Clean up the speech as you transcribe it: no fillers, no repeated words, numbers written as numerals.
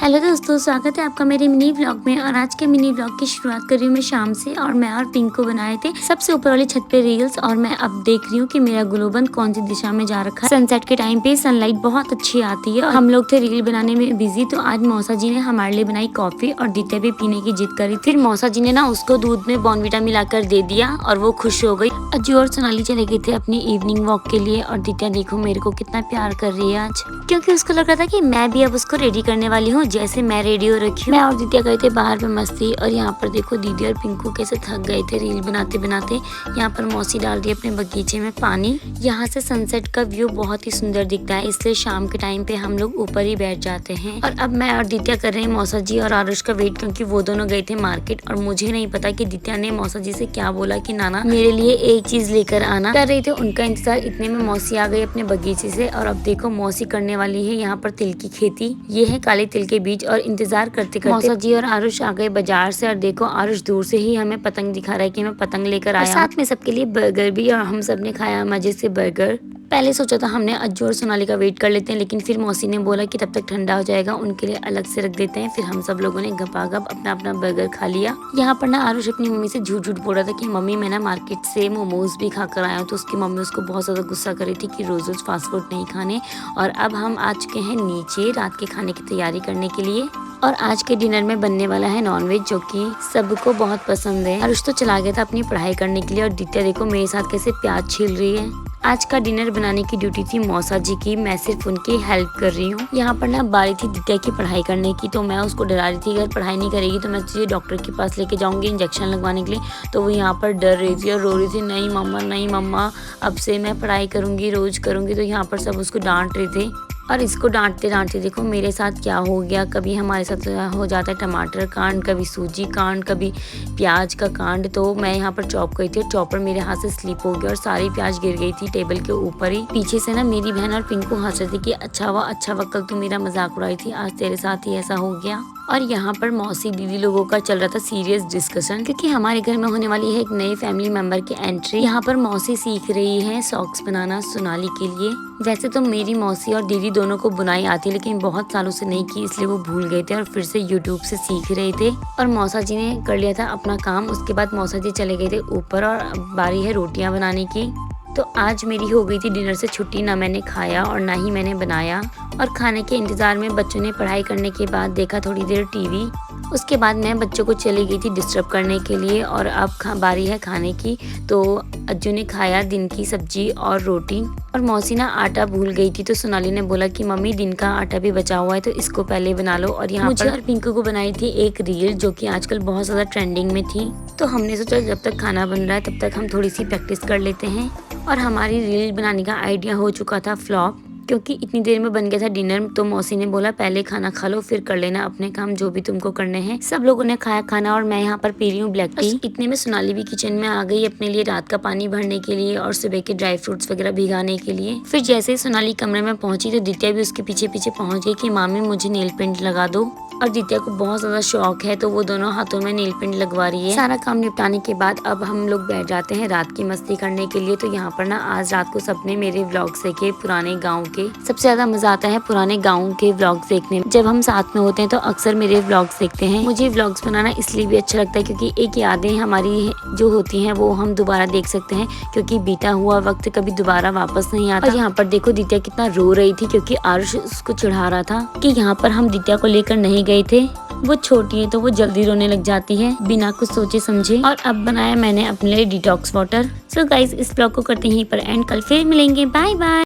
Hello दोस्तों, स्वागत है आपका मेरे मिनी व्लॉग में। और आज के मिनी व्लॉग की शुरुआत कर रही हूँ मैं शाम से। और मैं और पिंकू बनाए थे सबसे ऊपर वाली छत पे रील्स। और मैं अब देख रही हूँ कि मेरा ग्लोबन कौन सी दिशा में जा रखा है। सनसेट के टाइम पे सनलाइट बहुत अच्छी आती है और हम लोग थे रील बनाने में बिजी। तो आज मौसा जी ने हमारे लिए बनाई कॉफी और दित्या भी पीने की जिद करी। फिर मौसा जी ने ना उसको दूध में बॉर्नविटा मिलाकर दे दिया और वो खुश हो गई। अज्जू और सोनाली चले गए थे अपनी इवनिंग वॉक के लिए। और दित्या देखो मेरे को कितना प्यार कर रही है आज, क्योंकि उसको लग रहा था कि मैं भी अब उसको रेडी करने वाली हूँ जैसे मैं रेडी हो रखी हूँ। मैं और दित्या गए थे बाहर पे मस्ती। और यहाँ पर देखो दीदी और पिंकू कैसे थक गए थे रील बनाते बनाते। यहाँ पर मौसी डाल रही है अपने बगीचे में पानी। यहाँ से सनसेट का व्यू बहुत ही सुंदर दिखता है, इसलिए शाम के टाइम पे हम लोग ऊपर ही बैठ जाते हैं। और अब मैं और दित्या कर रहे हैं मौसा जी और आरुष का वेट, क्योंकि वो दोनों गए थे मार्केट। और मुझे नहीं पता कि दित्या ने मौसा जी से क्या बोला कि नाना मेरे लिए एक चीज लेकर आना। कर रहे थे उनका इंतजार, इतने में मौसी आ गई अपने बगीचे से। और अब देखो मौसी करने वाली है यहाँ पर तिल की खेती। ये है काले तिल के बीज। और इंतजार करते करते मौसा जी और आरुष आ गए बाजार से। और देखो आरुष दूर से ही हमें पतंग दिखा रहा है कि मैं पतंग लेकर आया, साथ में सबके लिए बर्गर भी। और हम सब ने खाया मजे से बर्गर। पहले सोचा था हमने अज्जू और सोनाली का वेट कर लेते हैं, लेकिन फिर मौसी ने बोला कि तब तक ठंडा हो जाएगा, उनके लिए अलग से रख देते हैं। फिर हम सब लोगों ने गपागप अपना अपना बर्गर खा लिया। यहाँ पर ना आरुष अपनी मम्मी से झूठ झूठ बोल रहा था कि मम्मी मैं ना मार्केट से मोमोज भी खा कर आया हूँ। तो उसकी मम्मी उसको बहुत ज्यादा गुस्सा कर रही थी कि रोज रोज फास्ट फूड नहीं खाने। और अब हम आ चुके हैं नीचे रात के खाने की तैयारी करने के लिए। और आज के डिनर में बनने वाला है नॉनवेज, जो कि सबको बहुत पसंद है। आरुष तो चला गया था अपनी पढ़ाई करने के लिए। और दित्या देखो मेरे साथ कैसे प्याज छील रही है। आज का डिनर बनाने की ड्यूटी थी मौसा जी की, मैं सिर्फ उनकी हेल्प कर रही हूँ। यहाँ पर ना बारी थी दित्या की पढ़ाई करने की। तो मैं उसको डरा रही थी अगर पढ़ाई नहीं करेगी तो मैं तुझे डॉक्टर के पास लेके जाऊंगी इंजेक्शन लगवाने के लिए। तो वो यहाँ पर डर रही थी और रो रही थी, नहीं मम्मा नहीं मम्मा, अब से मैं पढ़ाई करूंगी, रोज करूंगी। तो यहाँ पर सब उसको डांट रहे थे। और इसको डांटते डांटते देखो मेरे साथ क्या हो गया। कभी हमारे साथ हो जाता है टमाटर कांड, कभी सूजी कांड, कभी प्याज का कांड। तो मैं यहाँ पर चॉप गई थी और चॉपर मेरे हाथ से स्लिप हो गया और सारी प्याज गिर गई थी टेबल के ऊपर ही। पीछे से ना मेरी बहन और पिंकू हंस रही थी कि अच्छा हुआ कल तू मेरा मजाक उड़ाई थी, आज तेरे साथ ही ऐसा हो गया। और यहाँ पर मौसी दीदी लोगों का चल रहा था सीरियस डिस्कशन, क्योंकि हमारे घर में होने वाली है एक नई फैमिली मेंबर की एंट्री। यहाँ पर मौसी सीख रही है सॉक्स बनाना सोनाली के लिए। वैसे तो मेरी मौसी और दीदी दोनों को बुनाई आती है, लेकिन बहुत सालों से नहीं की, इसलिए वो भूल गए थे और फिर से यूट्यूब से सीख रहे थे। और मौसा जी ने कर लिया था अपना काम। उसके बाद मौसा जी चले गए थे ऊपर और बारी है रोटियां बनाने की। तो आज मेरी हो गई थी डिनर से छुट्टी, ना मैंने खाया और ना ही मैंने बनाया। और खाने के इंतजार में बच्चों ने पढ़ाई करने के बाद देखा थोड़ी देर टीवी। उसके बाद मैं बच्चों को चली गई थी डिस्टर्ब करने के लिए। और अब बारी है खाने की। तो अज्जू ने खाया दिन की सब्जी और रोटी। और मौसी ना आटा भूल गई थी, तो सोनाली ने बोला कि मम्मी दिन का आटा भी बचा हुआ है तो इसको पहले बना लो। और यहाँ मुझे और पिंकू को बनाई थी एक रील, जो कि आजकल बहुत ज्यादा ट्रेंडिंग में थी। तो हमने सोचा जब तक खाना बन रहा है तब तक हम थोड़ी सी प्रैक्टिस कर लेते हैं। और हमारी रील बनाने का आइडिया हो चुका था फ्लॉप, क्योंकि इतनी देर में बन गया था डिनर। तो मौसी ने बोला पहले खाना खा लो फिर कर लेना अपने काम जो भी तुमको करने हैं। सब लोगों ने खाया खाना और मैं यहाँ पर पी रही हूँ ब्लैक टी। इतने में सोनाली भी किचन में आ गई अपने लिए रात का पानी भरने के लिए और सुबह के ड्राई फ्रूट्स वगैरह भिगाने के लिए। फिर जैसे ही सोनाली कमरे में पहुंची तो दित्या भी उसके पीछे पीछे पहुंच गई कि मामी मुझे नेल पेंट लगा दो। और दित्या को बहुत ज्यादा शौक है, तो वो दोनों हाथों में नेल पेंट लगवा रही है। सारा काम निपटाने के बाद अब हम लोग बैठ जाते हैं रात की मस्ती करने के लिए। तो यहाँ पर ना आज रात को सबने मेरे व्लॉग्स देखे पुराने गाँव के। सबसे ज्यादा मजा आता है पुराने गाँव के व्लॉग्स देखने में। जब हम साथ में होते हैं तो अक्सर मेरे व्लॉग्स देखते हैं। मुझे व्लॉग्स बनाना इसलिए भी अच्छा लगता है क्योंकि एक यादें हमारी जो होती हैं वो हम दोबारा देख सकते हैं, क्योंकि बीता हुआ वक्त कभी दोबारा वापस नहीं आता। और यहाँ पर देखो दित्या कितना रो रही थी, क्योंकि आरुष उसको चिढ़ा रहा था कि यहाँ पर हम दित्या को लेकर नहीं गए थे, वो छोटी है तो वो जल्दी रोने लग जाती है बिना कुछ सोचे समझे। और अब बनाया मैंने अपने लिए डिटॉक्स वाटर। सो गाइस इस ब्लॉग को करते हैं यहीं पर एंड, कल फिर मिलेंगे, बाय बाय।